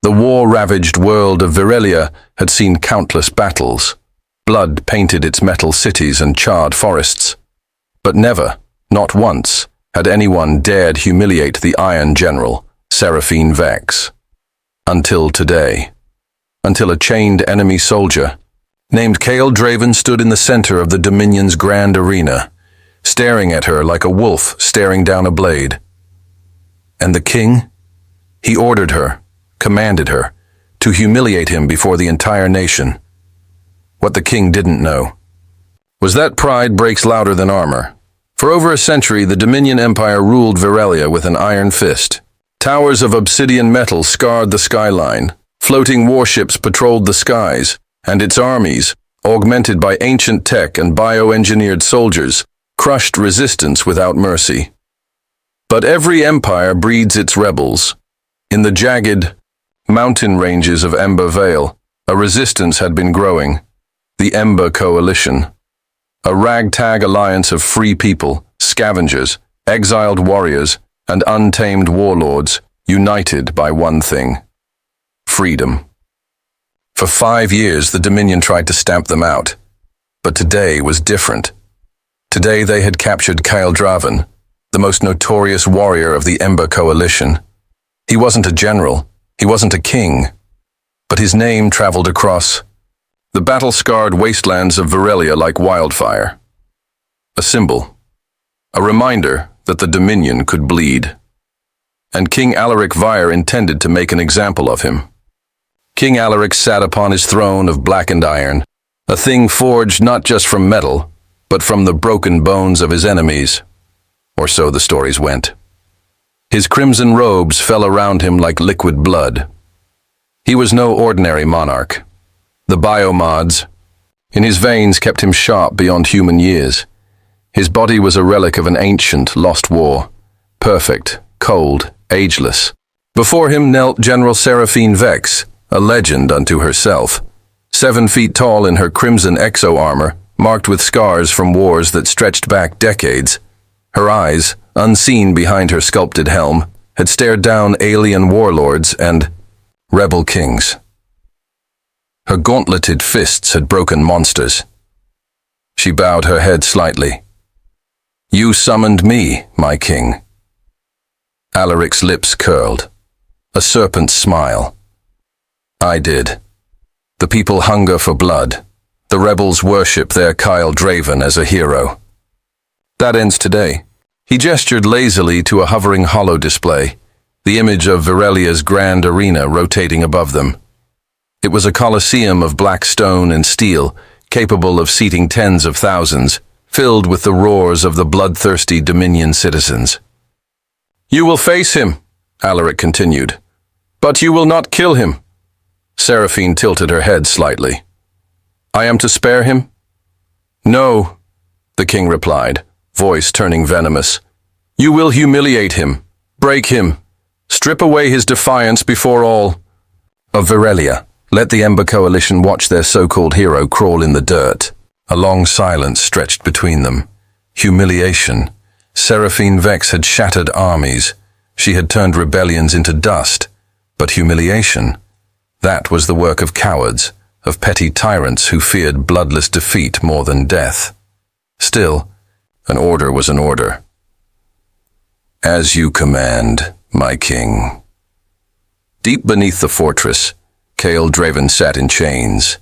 The war-ravaged world of Virelia had seen countless battles. Blood painted its metal cities and charred forests. But never, not once, had anyone dared humiliate the Iron General, Seraphine Vex. Until today. Until a chained enemy soldier, named Kael Draven, stood in the center of the Dominion's grand arena, staring at her like a wolf staring down a blade. And the king? He ordered her, commanded her, to humiliate him before the entire nation. What the king didn't know was that pride breaks louder than armor. For over a century, the Dominion Empire ruled Virelia with an iron fist. Towers of obsidian metal scarred the skyline, floating warships patrolled the skies, and its armies, augmented by ancient tech and bioengineered soldiers, crushed resistance without mercy. But every empire breeds its rebels. In the jagged mountain ranges of Ember Vale, a resistance had been growing. The Ember Coalition, a ragtag alliance of free people, scavengers, exiled warriors, and untamed warlords, united by one thing: freedom. For 5 years, the Dominion tried to stamp them out. But today was different. Today they had captured Kael Draven, the most notorious warrior of the Ember Coalition. He wasn't a general, he wasn't a king, but his name traveled across the battle-scarred wastelands of Virelia like wildfire. A symbol, a reminder that the Dominion could bleed. And King Alaric Vyre intended to make an example of him. King Alaric sat upon his throne of blackened iron, a thing forged not just from metal, but from the broken bones of his enemies. Or so the stories went. His crimson robes fell around him like liquid blood. He was no ordinary monarch. The biomods in his veins kept him sharp beyond human years. His body was a relic of an ancient, lost war, perfect, cold, ageless. Before him knelt General Seraphine Vex, a legend unto herself, 7 feet tall in her crimson exo-armor, marked with scars from wars that stretched back decades. Her eyes, unseen behind her sculpted helm, had stared down alien warlords and rebel kings. Her gauntleted fists had broken monsters. She bowed her head slightly. "You summoned me, my king." Alaric's lips curled, a serpent's smile. "I did. The people hunger for blood. The rebels worship their Kael Draven as a hero. That ends today." He gestured lazily to a hovering holo display, the image of Virelia's grand arena rotating above them. It was a coliseum of black stone and steel, capable of seating tens of thousands, filled with the roars of the bloodthirsty Dominion citizens. "You will face him," Alaric continued, "but you will not kill him." Seraphine tilted her head slightly. "I am to spare him?" "No," the king replied, voice turning venomous. "You will humiliate him, break him, strip away his defiance before all of Virelia. Let the Ember Coalition watch their so-called hero crawl in the dirt." A long silence stretched between them. Humiliation. Seraphine Vex had shattered armies. She had turned rebellions into dust. But humiliation, that was the work of cowards, of petty tyrants who feared bloodless defeat more than death. Still, an order was an order. "As you command, my king." Deep beneath the fortress, Kael Draven sat in chains.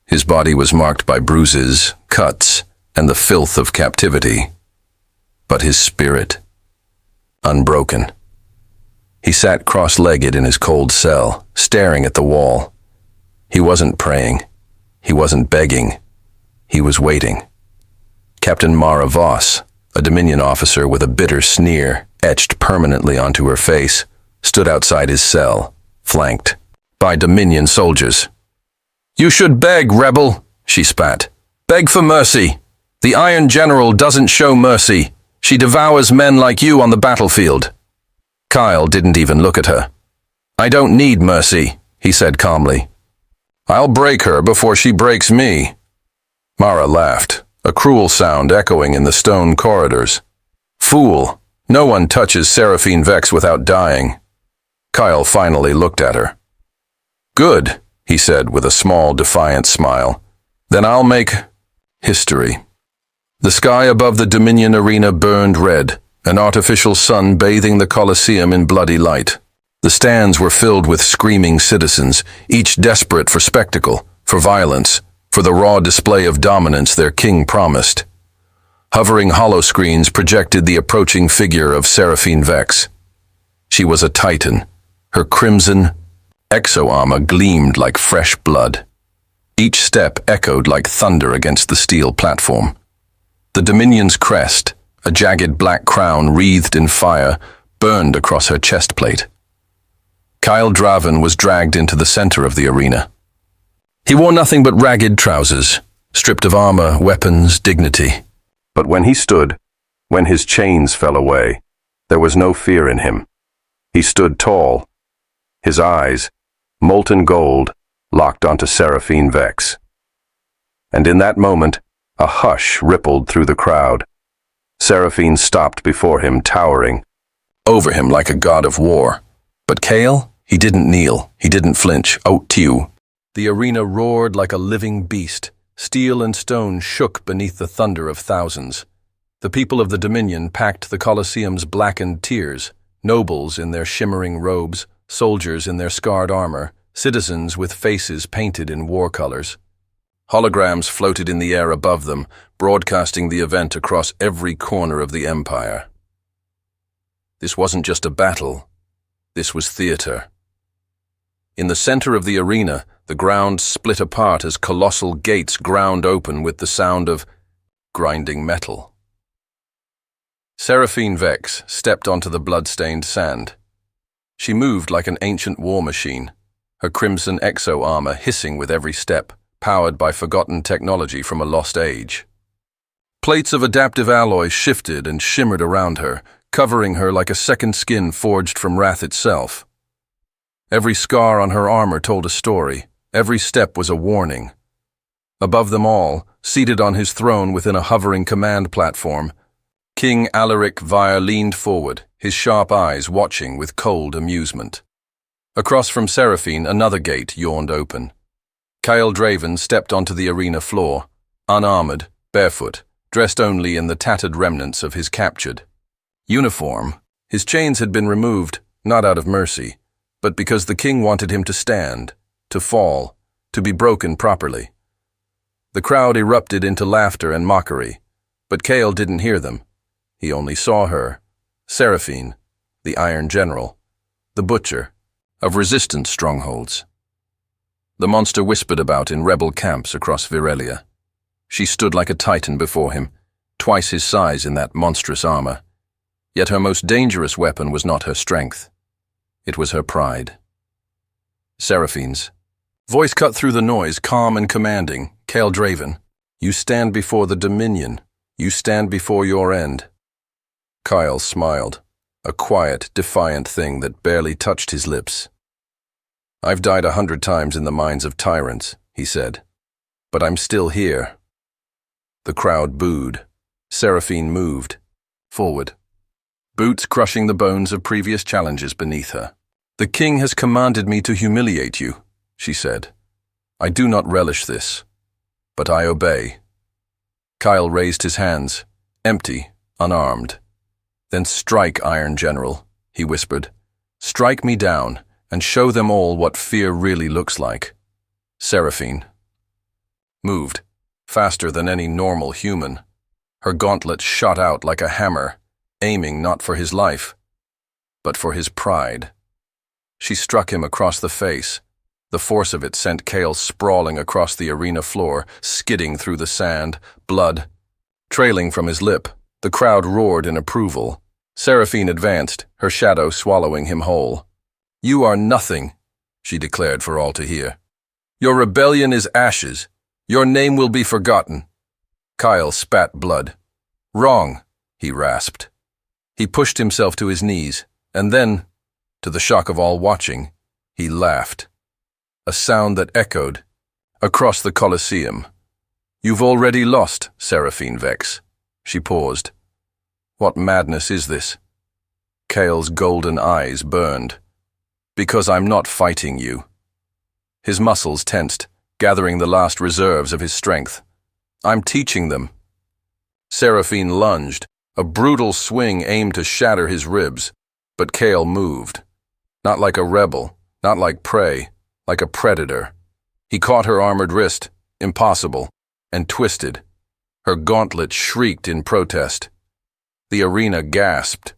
His body was marked by bruises, cuts, and the filth of captivity. But his spirit, unbroken. He sat cross-legged in his cold cell, staring at the wall. He wasn't praying. He wasn't begging. He was waiting. Captain Mara Voss, a Dominion officer with a bitter sneer etched permanently onto her face, stood outside his cell, flanked by Dominion soldiers. "You should beg, rebel," she spat. "Beg for mercy. The Iron General doesn't show mercy. She devours men like you on the battlefield." Kyle didn't even look at her. "I don't need mercy," he said calmly. "I'll break her before she breaks me." Mara laughed, a cruel sound echoing in the stone corridors. "Fool, no one touches Seraphine Vex without dying." Kyle finally looked at her. Good, he said with a small, defiant smile. Then I'll make history. The sky above the Dominion arena burned red, an artificial sun bathing the Colosseum in bloody light. The stands were filled with screaming citizens, each desperate for spectacle, for violence, for the raw display of dominance their king promised. Hovering holoscreens projected the approaching figure of Seraphine Vex. She was a titan. Her crimson exo-armor gleamed like fresh blood. Each step echoed like thunder against the steel platform. The Dominion's crest, a jagged black crown wreathed in fire, burned across her chest plate. Kyle Draven was dragged into the center of the arena. He wore nothing but ragged trousers, stripped of armor, weapons, dignity. But when he stood, when his chains fell away, there was no fear in him. He stood tall, his eyes, molten gold, locked onto Seraphine Vex. And in that moment, a hush rippled through the crowd. Seraphine stopped before him, towering over him like a god of war. But Kale, he didn't kneel, he didn't flinch. Oh, Tew. The arena roared like a living beast. Steel and stone shook beneath the thunder of thousands. The people of the Dominion packed the Colosseum's blackened tiers, nobles in their shimmering robes, soldiers in their scarred armor, citizens with faces painted in war colors. Holograms floated in the air above them, broadcasting the event across every corner of the empire. This wasn't just a battle. This was theater. In the center of the arena, the ground split apart as colossal gates ground open with the sound of grinding metal. Seraphine Vex stepped onto the blood-stained sand. She moved like an ancient war machine, her crimson exo-armor hissing with every step, powered by forgotten technology from a lost age. Plates of adaptive alloy shifted and shimmered around her, covering her like a second skin forged from wrath itself. Every scar on her armor told a story. Every step was a warning. Above them all, seated on his throne within a hovering command platform, King Alaric Vire leaned forward, his sharp eyes watching with cold amusement. Across from Seraphine, another gate yawned open. Kyle Draven stepped onto the arena floor, unarmored, barefoot, dressed only in the tattered remnants of his captured uniform. His chains had been removed, not out of mercy, but because the king wanted him to stand, to fall, to be broken properly. The crowd erupted into laughter and mockery, but Kale didn't hear them. He only saw her, Seraphine, the Iron General, the butcher of resistance strongholds. The monster whispered about in rebel camps across Virelia. She stood like a titan before him, twice his size in that monstrous armor. Yet her most dangerous weapon was not her strength. It was her pride. Seraphine's voice cut through the noise, calm and commanding. Kale Draven, you stand before the Dominion. You stand before your end. Kyle smiled, a quiet, defiant thing that barely touched his lips. I've died 100 times in the minds of tyrants, he said, but I'm still here. The crowd booed. Seraphine moved forward, boots crushing the bones of previous challenges beneath her. The king has commanded me to humiliate you, she said. I do not relish this, but I obey. Kyle raised his hands, empty, unarmed. Then strike, Iron General, he whispered. Strike me down and show them all what fear really looks like. Seraphine moved, faster than any normal human. Her gauntlet shot out like a hammer, aiming not for his life, but for his pride. She struck him across the face. The force of it sent Kale sprawling across the arena floor, skidding through the sand, blood trailing from his lip. The crowd roared in approval. Seraphine advanced, her shadow swallowing him whole. You are nothing, she declared for all to hear. Your rebellion is ashes. Your name will be forgotten. Kyle spat blood. Wrong, he rasped. He pushed himself to his knees, and then, to the shock of all watching, he laughed. A sound that echoed across the Colosseum. You've already lost, Seraphine Vex. She paused. What madness is this? Kale's golden eyes burned. Because I'm not fighting you. His muscles tensed, gathering the last reserves of his strength. "I'm teaching them." Seraphine lunged, a brutal swing aimed to shatter his ribs, but Kale moved. Not like a rebel, not like prey, like a predator. He caught her armored wrist, impossible, and twisted. Her gauntlet shrieked in protest. The arena gasped.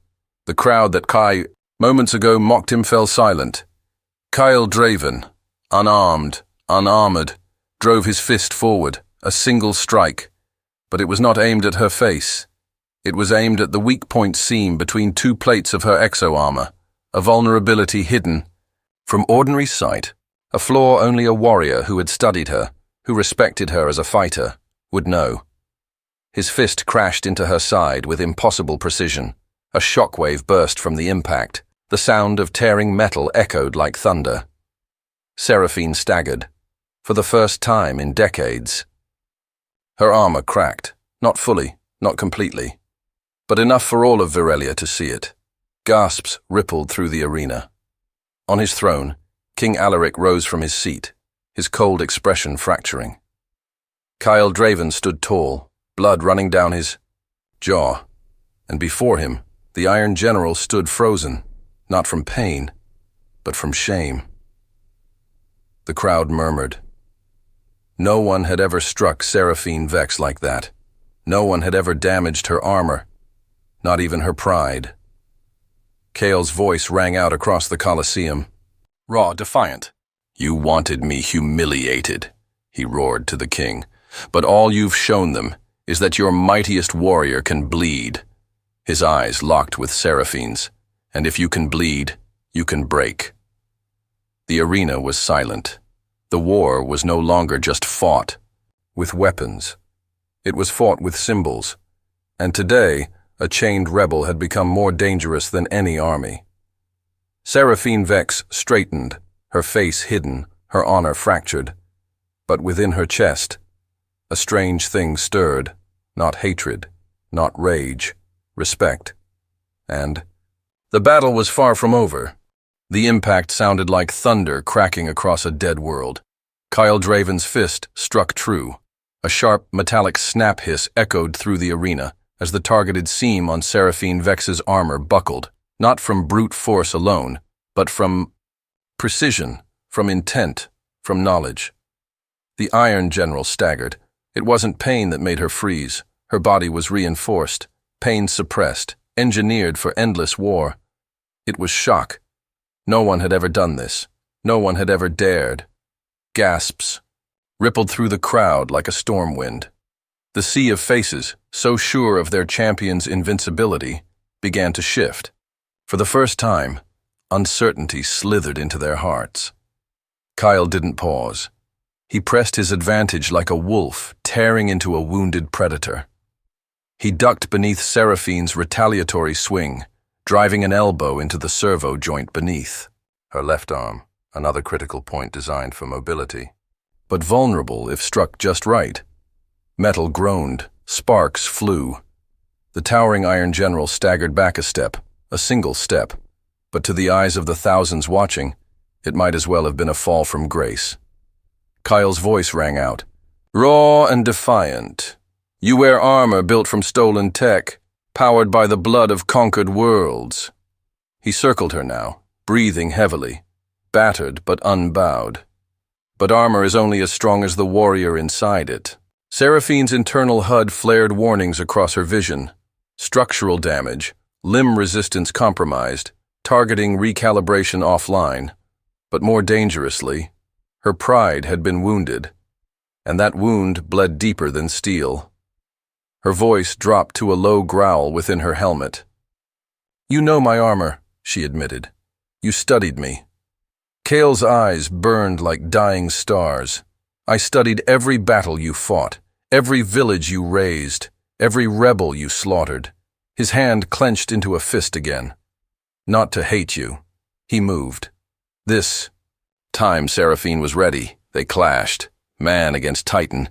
The crowd that Kai moments ago mocked him fell silent. Kyle Draven, unarmed, unarmored, drove his fist forward, a single strike. But it was not aimed at her face. It was aimed at the weak point seam between two plates of her exo-armor, a vulnerability hidden. From ordinary sight, a flaw only a warrior who had studied her, who respected her as a fighter, would know. His fist crashed into her side with impossible precision. A shockwave burst from the impact. The sound of tearing metal echoed like thunder. Seraphine staggered, for the first time in decades. Her armor cracked, not fully, not completely, but enough for all of Virelia to see it. Gasps rippled through the arena. On his throne, King Alaric rose from his seat, his cold expression fracturing. Kyle Draven stood tall, blood running down his jaw, and before him, the Iron General stood frozen, not from pain, but from shame. The crowd murmured. No one had ever struck Seraphine Vex like that. No one had ever damaged her armor, not even her pride. Kale's voice rang out across the Colosseum, raw, defiant. "You wanted me humiliated," he roared to the king, "but all you've shown them is that your mightiest warrior can bleed." His eyes locked with Seraphine's, and if you can bleed, you can break. The arena was silent. The war was no longer just fought with weapons. It was fought with symbols, and today a chained rebel had become more dangerous than any army. Seraphine Vex straightened, her face hidden, her honor fractured. But within her chest, a strange thing stirred, not hatred, not rage, respect. And the battle was far from over. The impact sounded like thunder cracking across a dead world. Kyle Draven's fist struck true. A sharp, metallic snap hiss echoed through the arena as the targeted seam on Seraphine Vex's armor buckled, not from brute force alone, but from precision, from intent, from knowledge. The Iron General staggered. It wasn't pain that made her freeze. Her body was reinforced, pain suppressed, engineered for endless war. It was shock. No one had ever done this. No one had ever dared. Gasps rippled through the crowd like a storm wind. The sea of faces, so sure of their champion's invincibility, began to shift. For the first time, uncertainty slithered into their hearts. Kyle didn't pause. He pressed his advantage like a wolf tearing into a wounded predator. He ducked beneath Seraphine's retaliatory swing, driving an elbow into the servo joint beneath. Her left arm, another critical point designed for mobility, but vulnerable if struck just right. Metal groaned, sparks flew. The towering Iron General staggered back a step, a single step, but to the eyes of the thousands watching, it might as well have been a fall from grace. Kyle's voice rang out, raw and defiant. You wear armor built from stolen tech, powered by the blood of conquered worlds. He circled her now, breathing heavily, battered but unbowed. But armor is only as strong as the warrior inside it. Seraphine's internal HUD flared warnings across her vision. Structural damage, limb resistance compromised, targeting recalibration offline. But more dangerously, her pride had been wounded, and that wound bled deeper than steel. Her voice dropped to a low growl within her helmet. You know my armor, she admitted. You studied me. Kale's eyes burned like dying stars. I studied every battle you fought, every village you razed, every rebel you slaughtered. His hand clenched into a fist again. Not to hate you. He moved. This time Seraphine was ready. They clashed, man against Titan.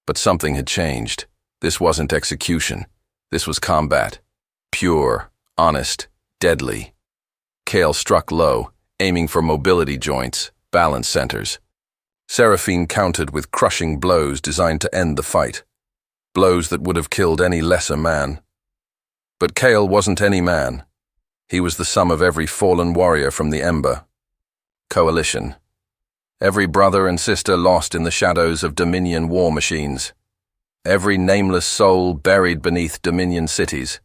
But something had changed. This wasn't execution. This was combat. Pure, honest, deadly. Kale struck low, aiming for mobility joints, balance centers. Seraphine countered with crushing blows designed to end the fight, blows that would have killed any lesser man. But Kale wasn't any man. He was the sum of every fallen warrior from the Ember. Coalition. Every brother and sister lost in the shadows of Dominion war machines. Every nameless soul buried beneath Dominion cities.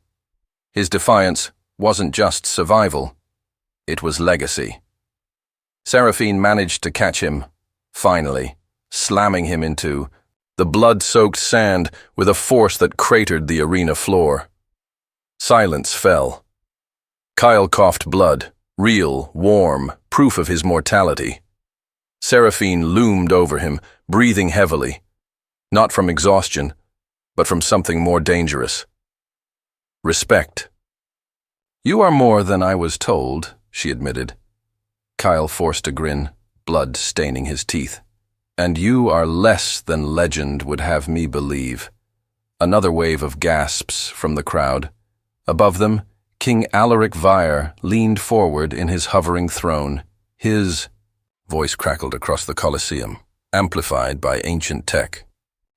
His defiance wasn't just survival, it was legacy. Seraphine managed to catch him, finally, slamming him into the blood-soaked sand with a force that cratered the arena floor. Silence fell. Kyle coughed blood, real, warm, proof of his mortality. Seraphine loomed over him, breathing heavily, not from exhaustion, but from something more dangerous. Respect. "You are more than I was told," she admitted. Kyle forced a grin, blood staining his teeth. "And you are less than legend would have me believe." Another wave of gasps from the crowd. Above them, King Alaric Vire leaned forward in his hovering throne. His voice crackled across the Colosseum, amplified by ancient tech.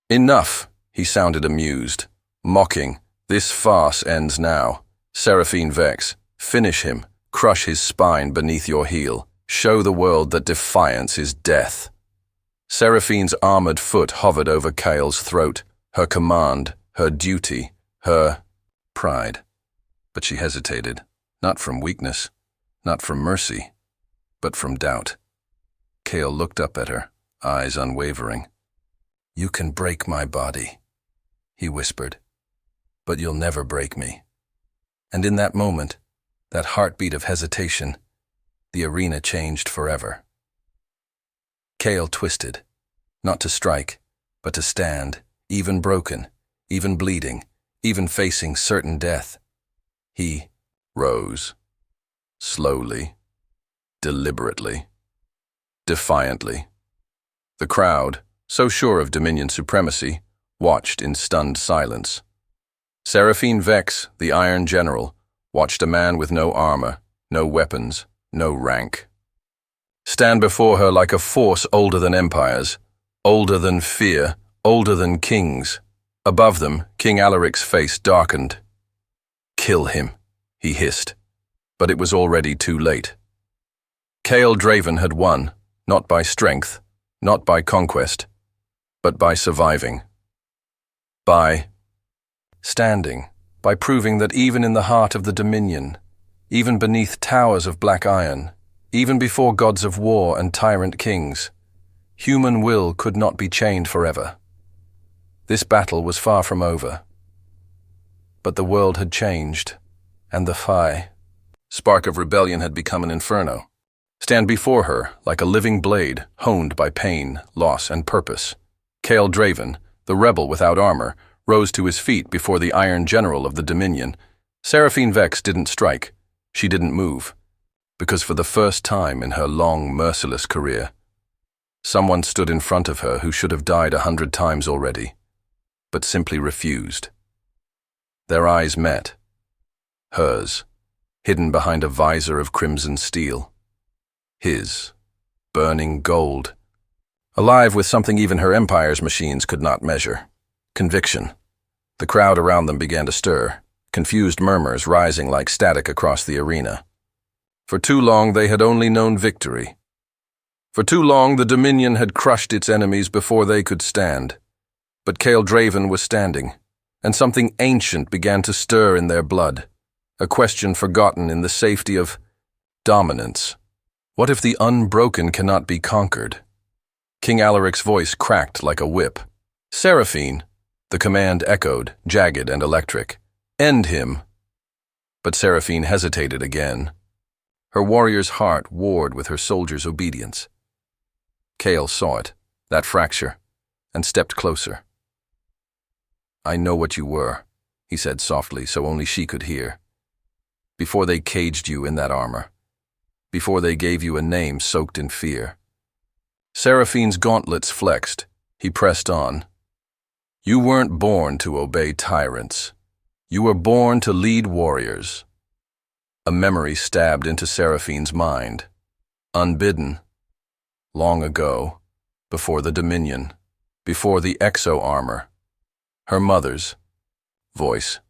"Enough," he sounded amused, mocking. "This farce ends now. Seraphine Vex, finish him, crush his spine beneath your heel, show the world that defiance is death." Seraphine's armored foot hovered over Kale's throat, her command, her duty, her pride. But she hesitated, not from weakness, not from mercy, but from doubt. Kale looked up at her, eyes unwavering. "You can break my body," he whispered, "but you'll never break me." And in that moment, that heartbeat of hesitation, the arena changed forever. Kale twisted, not to strike, but to stand, even broken, even bleeding, even facing certain death. He rose, slowly, deliberately, defiantly. The crowd, so sure of Dominion supremacy, watched in stunned silence. Seraphine Vex, the Iron General, watched a man with no armor, no weapons, no rank, stand before her like a force older than empires, older than fear, older than kings. Above them, King Alaric's face darkened. "Kill him," he hissed, but it was already too late. Kale Draven had won, not by strength, not by conquest, but by surviving. By standing, by proving that even in the heart of the Dominion, even beneath towers of black iron, even before gods of war and tyrant kings, human will could not be chained forever. This battle was far from over. But the world had changed, and the spark of rebellion had become an inferno. Stand before her like a living blade, honed by pain, loss, and purpose. Kale Draven, the rebel without armor, rose to his feet before the Iron General of the Dominion. Seraphine Vex didn't strike. She didn't move. Because for the first time in her long, merciless career, someone stood in front of her who should have died 100 times already, but simply refused. Their eyes met. Hers, hidden behind a visor of crimson steel. His, burning gold. Alive with something even her empire's machines could not measure. Conviction. The crowd around them began to stir, confused murmurs rising like static across the arena. For too long they had only known victory. For too long the Dominion had crushed its enemies before they could stand. But Kale Draven was standing, and something ancient began to stir in their blood, a question forgotten in the safety of dominance. What if the unbroken cannot be conquered? King Alaric's voice cracked like a whip. "Seraphine," the command echoed, jagged and electric. "End him." But Seraphine hesitated again. Her warrior's heart warred with her soldier's obedience. Kale saw it, that fracture, and stepped closer. "I know what you were," he said softly so only she could hear. "Before they caged you in that armor. Before they gave you a name soaked in fear." Seraphine's gauntlets flexed. He pressed on. "You weren't born to obey tyrants. You were born to lead warriors." A memory stabbed into Seraphine's mind. Unbidden. Long ago, before the Dominion, before the exo-armor. Her mother's voice.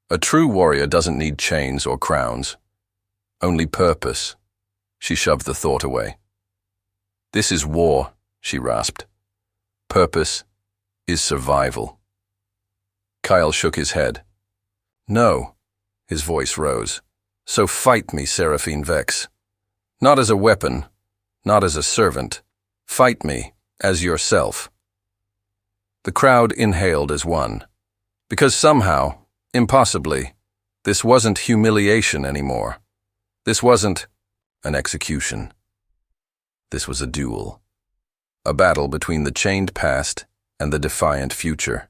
A true warrior doesn't need chains or crowns. Only purpose. She shoved the thought away. This is war, she rasped. Purpose is survival. Kyle shook his head. No, his voice rose. So fight me, Seraphine Vex. Not as a weapon, not as a servant. Fight me as yourself. The crowd inhaled as one. Because somehow, impossibly, this wasn't humiliation anymore. This wasn't an execution. This was a duel. A battle between the chained past and the defiant future.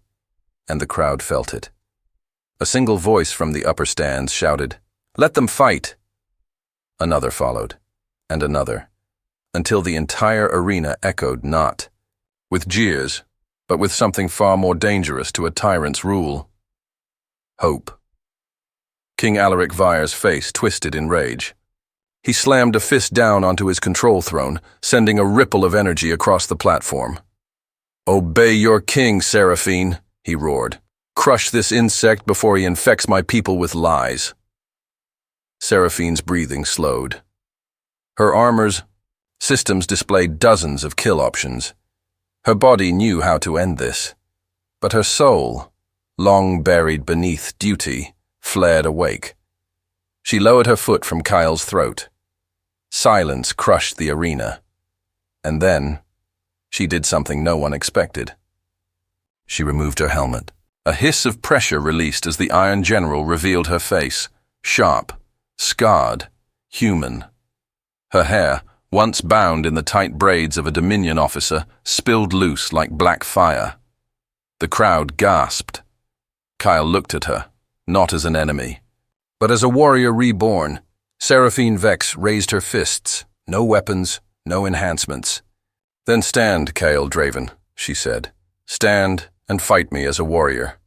And the crowd felt it. A single voice from the upper stands shouted, "Let them fight!" Another followed, and another, until the entire arena echoed not, with jeers, but with something far more dangerous to a tyrant's rule. Hope. King Alaric Vire's face twisted in rage. He slammed a fist down onto his control throne, sending a ripple of energy across the platform. "Obey your king, Seraphine," he roared. "Crush this insect before he infects my people with lies." Seraphine's breathing slowed. Her armor's systems displayed dozens of kill options. Her body knew how to end this. But her soul, long buried beneath duty, flared awake. She lowered her foot from Kyle's throat. Silence crushed the arena. And then, she did something no one expected. She removed her helmet. A hiss of pressure released as the Iron General revealed her face, sharp, scarred, human. Her hair, once bound in the tight braids of a Dominion officer, spilled loose like black fire. The crowd gasped. Kyle looked at her, not as an enemy, but as a warrior reborn. Seraphine Vex raised her fists, no weapons, no enhancements. "Then stand, Kyle Draven," she said. "Stand and fight me as a warrior."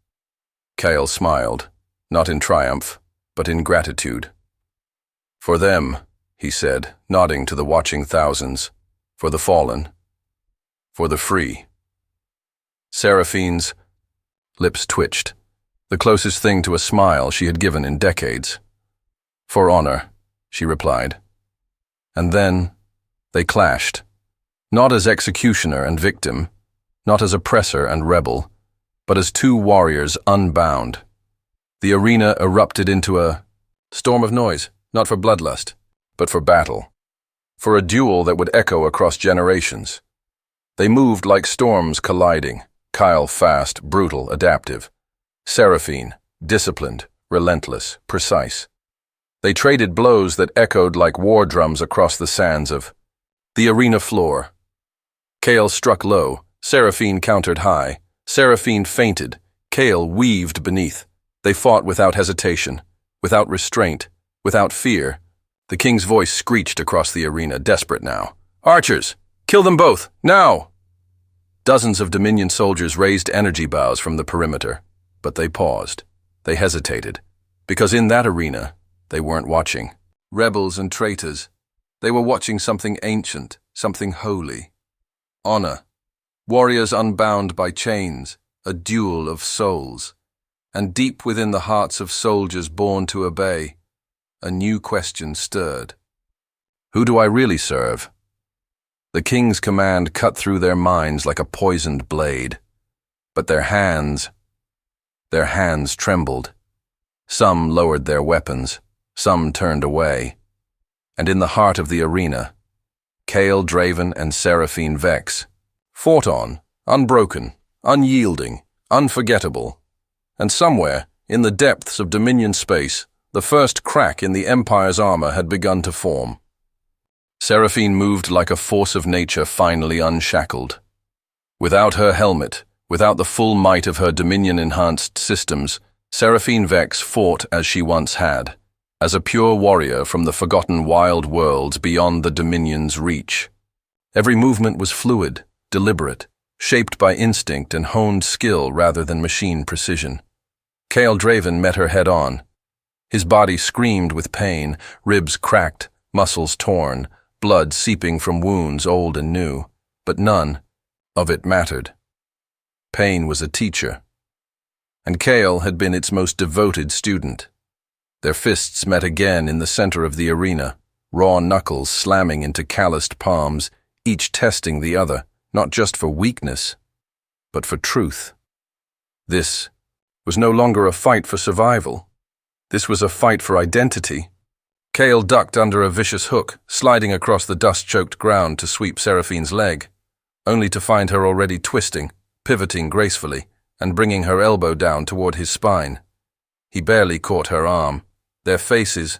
Kyle smiled, not in triumph, but in gratitude. "For them," he said, nodding to the watching thousands. "For the fallen. For the free." Seraphine's lips twitched, the closest thing to a smile she had given in decades. "For honor," she replied. And then they clashed, not as executioner and victim, not as oppressor and rebel, but as two warriors unbound. The arena erupted into a storm of noise, not for bloodlust, but for battle, for a duel that would echo across generations. They moved like storms colliding, Kyle fast, brutal, adaptive. Seraphine, disciplined, relentless, precise. They traded blows that echoed like war drums across the sands of the arena floor. Kale struck low, Seraphine countered high. Seraphine feinted, Kale weaved beneath. They fought without hesitation, without restraint, without fear. The king's voice screeched across the arena, desperate now. "Archers! Kill them both, now!" Dozens of Dominion soldiers raised energy bows from the perimeter, but they paused. They hesitated, because in that arena, they weren't watching rebels and traitors. They were watching something ancient, something holy. Honor. Warriors unbound by chains, a duel of souls. And deep within the hearts of soldiers born to obey, a new question stirred. Who do I really serve? The king's command cut through their minds like a poisoned blade. But their hands trembled. Some lowered their weapons, some turned away. And in the heart of the arena, Kale Draven and Seraphine Vex fought on, unbroken, unyielding, unforgettable. And somewhere, in the depths of Dominion space, the first crack in the Empire's armor had begun to form. Seraphine moved like a force of nature finally unshackled. Without her helmet, without the full might of her Dominion-enhanced systems, Seraphine Vex fought as she once had, as a pure warrior from the forgotten wild worlds beyond the Dominion's reach. Every movement was fluid, deliberate, shaped by instinct and honed skill rather than machine precision. Kale Draven met her head-on. His body screamed with pain, ribs cracked, muscles torn, blood seeping from wounds old and new. but none of it mattered. Pain was a teacher, and Kale had been its most devoted student. Their fists met again in the center of the arena, raw knuckles slamming into calloused palms, each testing the other, not just for weakness, but for truth. This was no longer a fight for survival. This was a fight for identity. Kale ducked under a vicious hook, sliding across the dust-choked ground to sweep Seraphine's leg, only to find her already twisting, pivoting gracefully, and bringing her elbow down toward his spine. He barely caught her arm. Their faces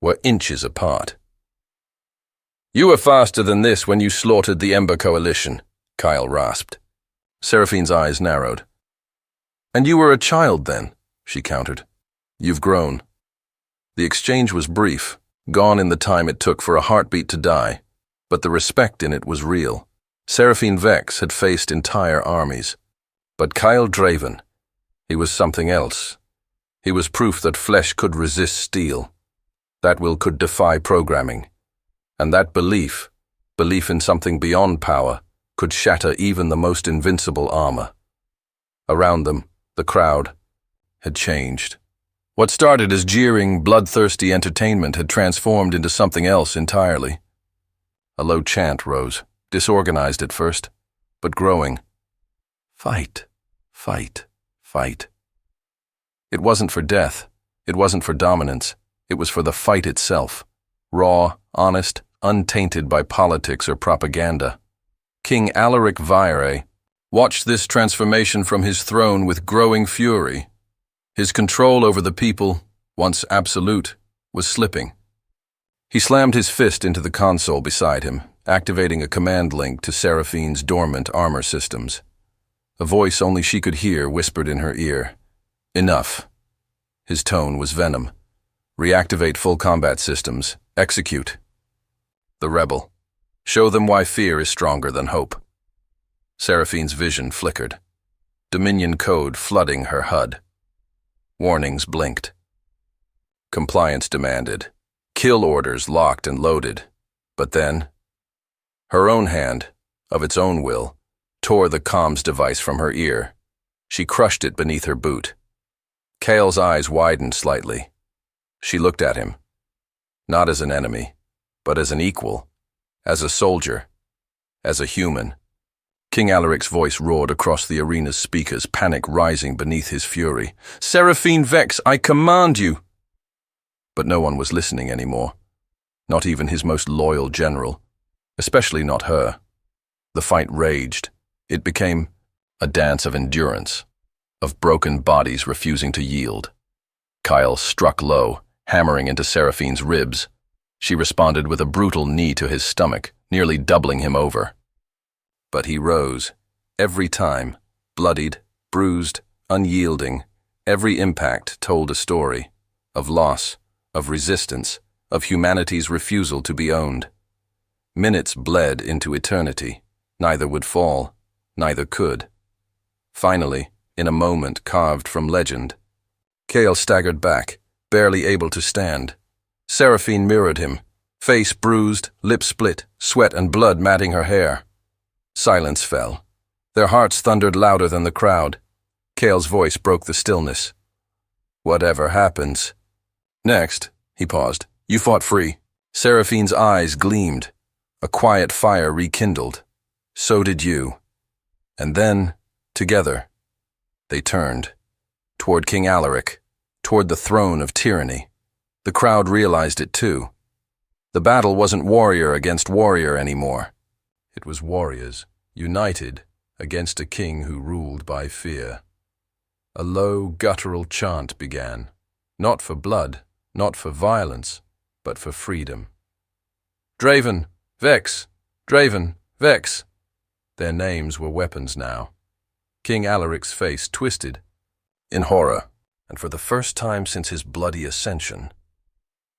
were inches apart. "You were faster than this when you slaughtered the Ember Coalition," Kyle rasped. Seraphine's eyes narrowed. "And you were a child then," she countered. "You've grown." The exchange was brief, gone in the time it took for a heartbeat to die, but the respect in it was real. Seraphine Vex had faced entire armies. But Kyle Draven, he was something else. He was proof that flesh could resist steel, that will could defy programming, and that belief in something beyond power, could shatter even the most invincible armor. Around them, the crowd had changed. What started as jeering, bloodthirsty entertainment had transformed into something else entirely. A low chant rose, disorganized at first, but growing. Fight, fight, fight. It wasn't for death. It wasn't for dominance. It was for the fight itself. Raw, honest, untainted by politics or propaganda. King Alaric Vire watched this transformation from his throne with growing fury. His control over the people, once absolute, was slipping. He slammed his fist into the console beside him, activating a command link to Seraphine's dormant armor systems. A voice only she could hear whispered in her ear, "Enough." His tone was venom. "Reactivate full combat systems. Execute." The rebel. Show them why fear is stronger than hope. Seraphine's vision flickered. Dominion code flooding her HUD. Warnings blinked. Compliance demanded. Kill orders locked and loaded. But then, her own hand, of its own will, tore the comms device from her ear. She crushed it beneath her boot. Kale's eyes widened slightly. She looked at him, not as an enemy, but as an equal, as a soldier, as a human. King Alaric's voice roared across the arena's speakers, panic rising beneath his fury. "Seraphine Vex, I command you!" But no one was listening anymore, not even his most loyal general, especially not her. The fight raged. It became a dance of endurance, of broken bodies refusing to yield. Kyle struck low, hammering into Seraphine's ribs. She responded with a brutal knee to his stomach, nearly doubling him over. But he rose, every time, bloodied, bruised, unyielding. Every impact told a story, of loss, of resistance, of humanity's refusal to be owned. Minutes bled into eternity. Neither would fall, neither could. Finally, in a moment carved from legend, Kale staggered back, barely able to stand. Seraphine mirrored him, face bruised, lips split, sweat and blood matting her hair. Silence fell. Their hearts thundered louder than the crowd. Kale's voice broke the stillness. "Whatever happens." "Next," he paused, "you fought free." Seraphine's eyes gleamed. A quiet fire rekindled. "So did you." And then, together, they turned. Toward King Alaric, toward the throne of tyranny. The crowd realized it too. The battle wasn't warrior against warrior anymore. It was warriors, united against a king who ruled by fear. A low, guttural chant began, not for blood, not for violence, but for freedom. "Draven, Vex, Draven, Vex." Their names were weapons now. King Alaric's face twisted in horror, and for the first time since his bloody ascension,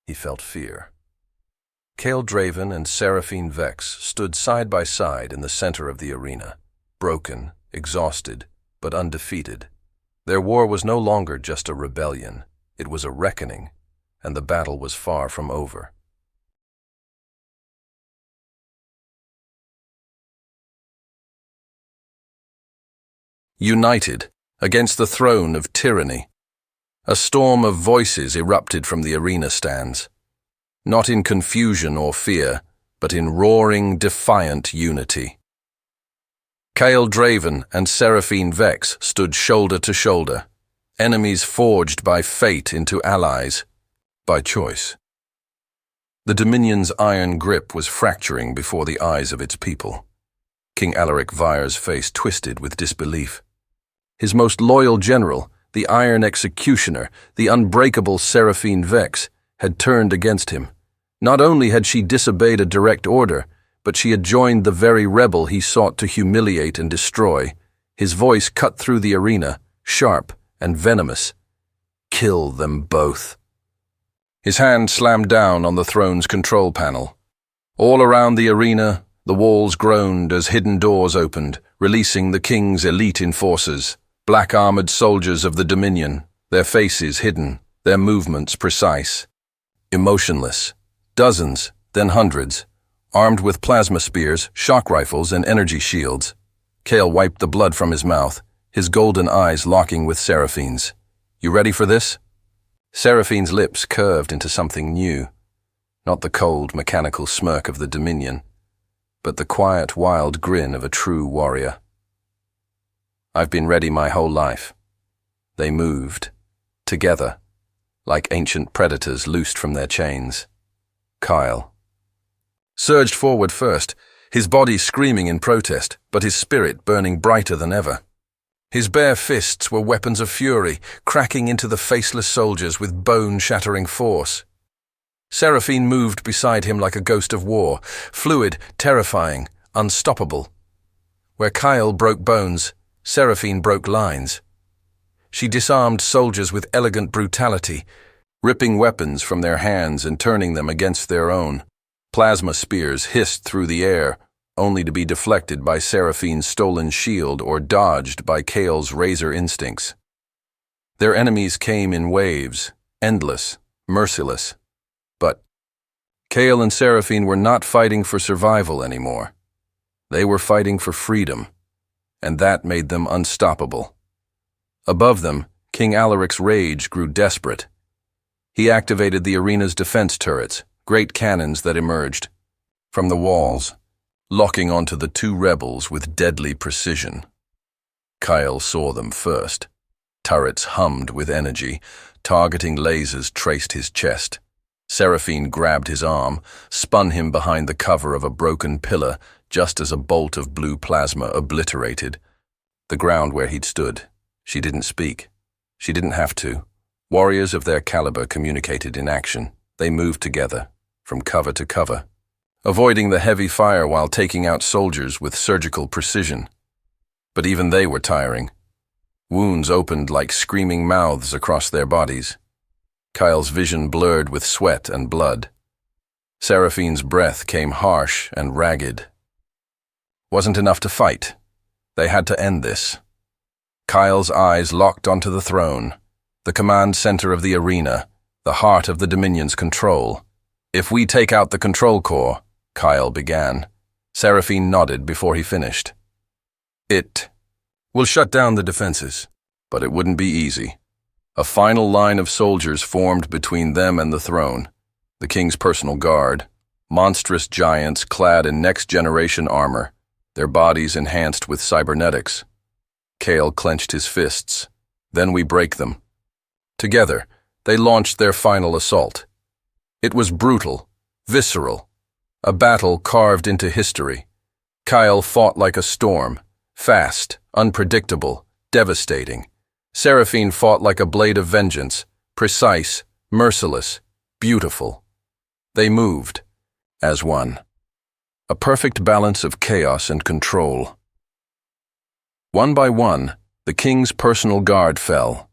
he felt fear. Kale Draven and Seraphine Vex stood side by side in the center of the arena, broken, exhausted, but undefeated. Their war was no longer just a rebellion. It was a reckoning, and the battle was far from over. united against the throne of tyranny. A storm of voices erupted from the arena stands, not in confusion or fear, but in roaring, defiant unity. Kael Draven and Seraphine Vex stood shoulder to shoulder, enemies forged by fate into allies, by choice. The Dominion's iron grip was fracturing before the eyes of its people. King Alaric Vire's face twisted with disbelief. His most loyal general, the Iron Executioner, the unbreakable Seraphine Vex, had turned against him. Not only had she disobeyed a direct order, but she had joined the very rebel he sought to humiliate and destroy. His voice cut through the arena, sharp and venomous. Kill them both. His hand slammed down on the throne's control panel. All around the arena, the walls groaned as hidden doors opened, releasing the king's elite enforcers, black-armored soldiers of the Dominion, their faces hidden, their movements precise. Emotionless. Dozens, then hundreds, armed with plasma spears, shock rifles, and energy shields. Kael wiped the blood from his mouth, his golden eyes locking with Seraphine's. "You ready for this?" Seraphine's lips curved into something new. Not the cold, mechanical smirk of the Dominion, but the quiet, wild grin of a true warrior. "I've been ready my whole life." They moved, together, like ancient predators loosed from their chains. Kael surged forward first, his body screaming in protest, but his spirit burning brighter than ever. His bare fists were weapons of fury, cracking into the faceless soldiers with bone-shattering force. Seraphine moved beside him like a ghost of war, fluid, terrifying, unstoppable. Where Kael broke bones, Seraphine broke lines. She disarmed soldiers with elegant brutality, ripping weapons from their hands and turning them against their own. Plasma spears hissed through the air, only to be deflected by Seraphine's stolen shield or dodged by Kael's razor instincts. Their enemies came in waves, endless, merciless. But Kael and Seraphine were not fighting for survival anymore. They were fighting for freedom, and that made them unstoppable. Above them, King Alaric's rage grew desperate. He activated the arena's defense turrets, great cannons that emerged from the walls, locking onto the two rebels with deadly precision. Kael saw them first. Turrets hummed with energy, targeting lasers traced his chest. Seraphine grabbed his arm, spun him behind the cover of a broken pillar just as a bolt of blue plasma obliterated the ground where he'd stood. She didn't speak. She didn't have to. Warriors of their caliber communicated in action. They moved together, from cover to cover, avoiding the heavy fire while taking out soldiers with surgical precision. But even they were tiring. Wounds opened like screaming mouths across their bodies. Kael's vision blurred with sweat and blood. Seraphine's breath came harsh and ragged. Wasn't enough to fight. They had to end this. Kael's eyes locked onto the throne, the command center of the arena, the heart of the Dominion's control. "If we take out the control core," Kael began. Seraphine nodded before he finished. "It will shut down the defenses, but it wouldn't be easy." A final line of soldiers formed between them and the throne, the king's personal guard, monstrous giants clad in next-generation armor, their bodies enhanced with cybernetics. Kael clenched his fists. "Then we break them." Together, they launched their final assault. It was brutal, visceral, a battle carved into history. Kael fought like a storm, fast, unpredictable, devastating. Seraphine fought like a blade of vengeance, precise, merciless, beautiful. They moved, as one. A perfect balance of chaos and control. One by one, the king's personal guard fell.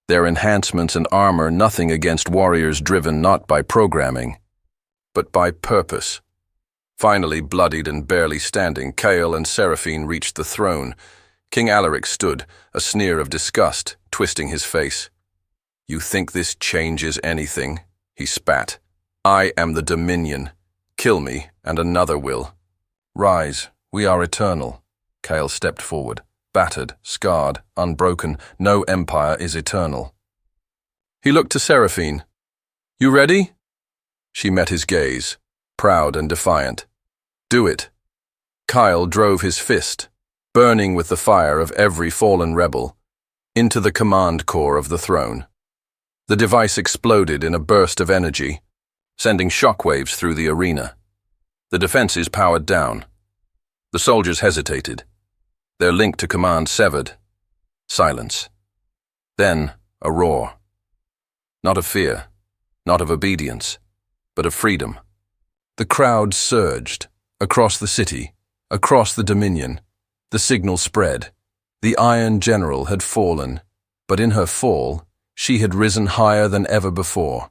Their enhancements and armor nothing against warriors driven not by programming, but by purpose. Finally, bloodied and barely standing, Kael and Seraphine reached the throne. King Alaric stood, a sneer of disgust, twisting his face. "You think this changes anything?" he spat. "I am the Dominion. Kill me, and another will. Rise, we are eternal." Kael stepped forward. battered, scarred, unbroken. No empire is eternal. He looked to Seraphine. "You ready?" She met his gaze, proud and defiant. "Do it." Kyle drove his fist, burning with the fire of every fallen rebel, into the command core of the throne. The device exploded in a burst of energy, sending shockwaves through the arena. The defenses powered down. The soldiers hesitated, their link to command severed. Silence. Then a roar. Not of fear, not of obedience, but of freedom. The crowd surged, across the city, across the Dominion. The signal spread. The Iron General had fallen, but in her fall, she had risen higher than ever before.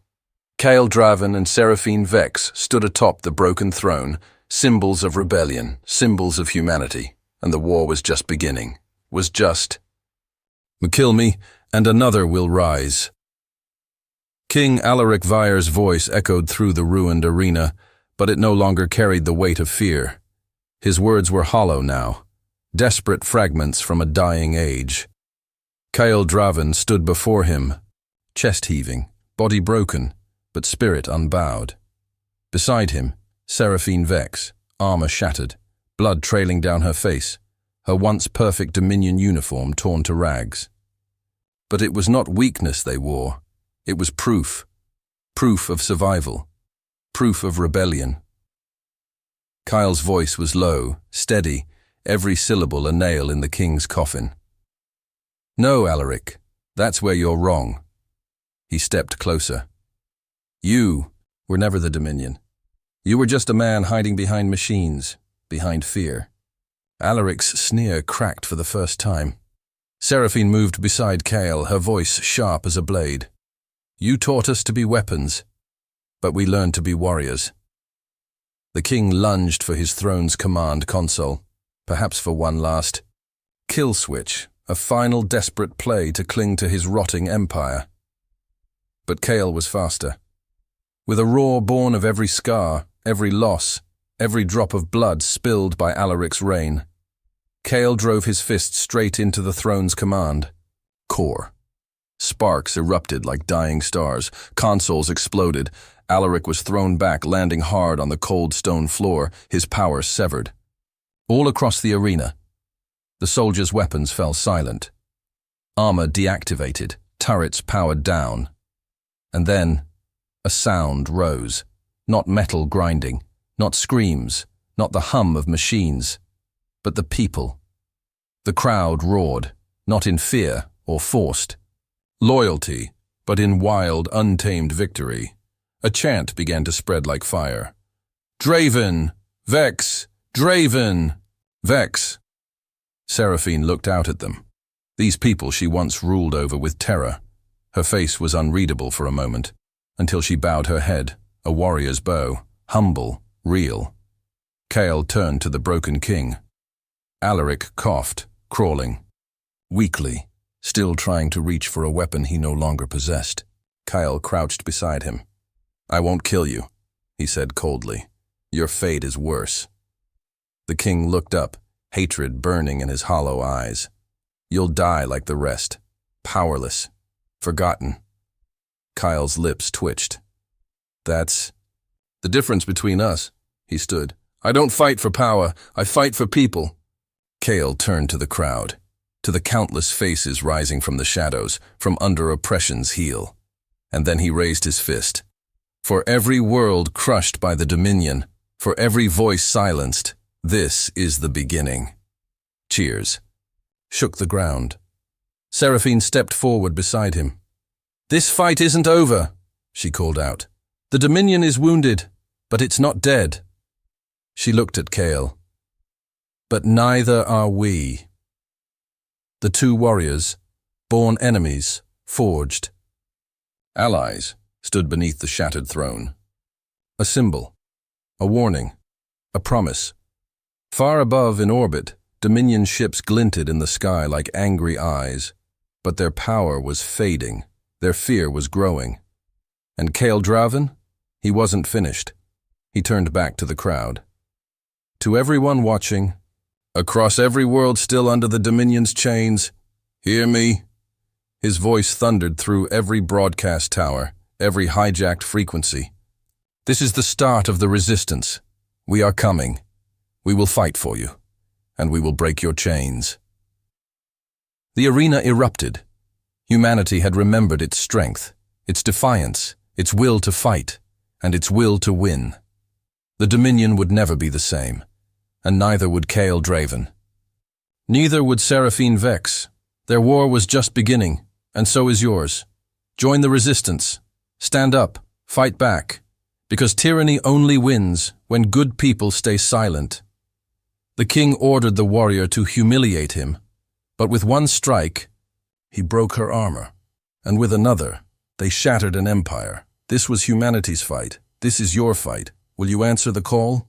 Kael Draven and Seraphine Vex stood atop the broken throne, symbols of rebellion, symbols of humanity, and the war was just beginning. Was just. "Kill me, and another will rise." King Alaric Vyre's voice echoed through the ruined arena, but it no longer carried the weight of fear. His words were hollow now, desperate fragments from a dying age. Kael Draven stood before him, chest heaving, body broken, but spirit unbowed. Beside him, Seraphine Vex, armor shattered, blood trailing down her face, her once perfect Dominion uniform torn to rags. But it was not weakness they wore. It was proof. Proof of survival. Proof of rebellion. Kyle's voice was low, steady, every syllable a nail in the king's coffin. "No, Alaric, that's where you're wrong." He stepped closer. "You were never the Dominion. You were just a man hiding behind machines, behind fear." Alaric's sneer cracked for the first time. Seraphine moved beside Kael, her voice sharp as a blade. "You taught us to be weapons, but we learned to be warriors." The king lunged for his throne's command console, perhaps for one last kill switch, a final desperate play to cling to his rotting empire. But Kael was faster. With a roar born of every scar, every loss, every drop of blood spilled by Alaric's reign, Kael drove his fist straight into the throne's command core. Sparks erupted like dying stars. Consoles exploded. Alaric was thrown back, landing hard on the cold stone floor, his power severed. All across the arena, the soldiers' weapons fell silent. Armor deactivated, turrets powered down. And then, a sound rose. Not metal grinding, not screams, not the hum of machines, but the people. The crowd roared, not in fear or forced loyalty, but in wild, untamed victory. A chant began to spread like fire. "Draven! Vex! Draven! Vex!" Seraphine looked out at them. These people she once ruled over with terror. Her face was unreadable for a moment, until she bowed her head, a warrior's bow, humble, real. Kael turned to the broken king. Alaric coughed, crawling. Weakly, still trying to reach for a weapon he no longer possessed, Kael crouched beside him. "I won't kill you," he said coldly. "Your fate is worse." The king looked up, hatred burning in his hollow eyes. "You'll die like the rest, powerless, forgotten." Kyle's lips twitched. "That's the difference between us," he stood. "I don't fight for power, I fight for people." Kael turned to the crowd, to the countless faces rising from the shadows, from under oppression's heel. And then he raised his fist. "For every world crushed by the Dominion, for every voice silenced, this is the beginning." Cheers shook the ground. Seraphine stepped forward beside him. "This fight isn't over," she called out. "The Dominion is wounded, but it's not dead." She looked at Kael. "But neither are we." The two warriors, born enemies, forged. Allies stood beneath the shattered throne. A symbol, a warning, a promise. Far above in orbit, Dominion ships glinted in the sky like angry eyes, but their power was fading, their fear was growing. And Kael Draven? He wasn't finished. He turned back to the crowd. "To everyone watching, Across every world still under the Dominion's chains, hear me? His voice thundered through every broadcast tower, every hijacked frequency. This is the start of the resistance. We are coming. We will fight for you, and we will break your chains. The arena erupted. Humanity had remembered its strength, its defiance, its will to fight, and its will to win. The Dominion would never be the same, and neither would Kael Draven. Neither would Seraphine Vex. Their war was just beginning, and so is yours. Join the resistance. Stand up. Fight back. Because tyranny only wins when good people stay silent. The king ordered the warrior to humiliate him, but with one strike, he broke her armor, and with another, they shattered an empire. This was humanity's fight. This is your fight. Will you answer the call?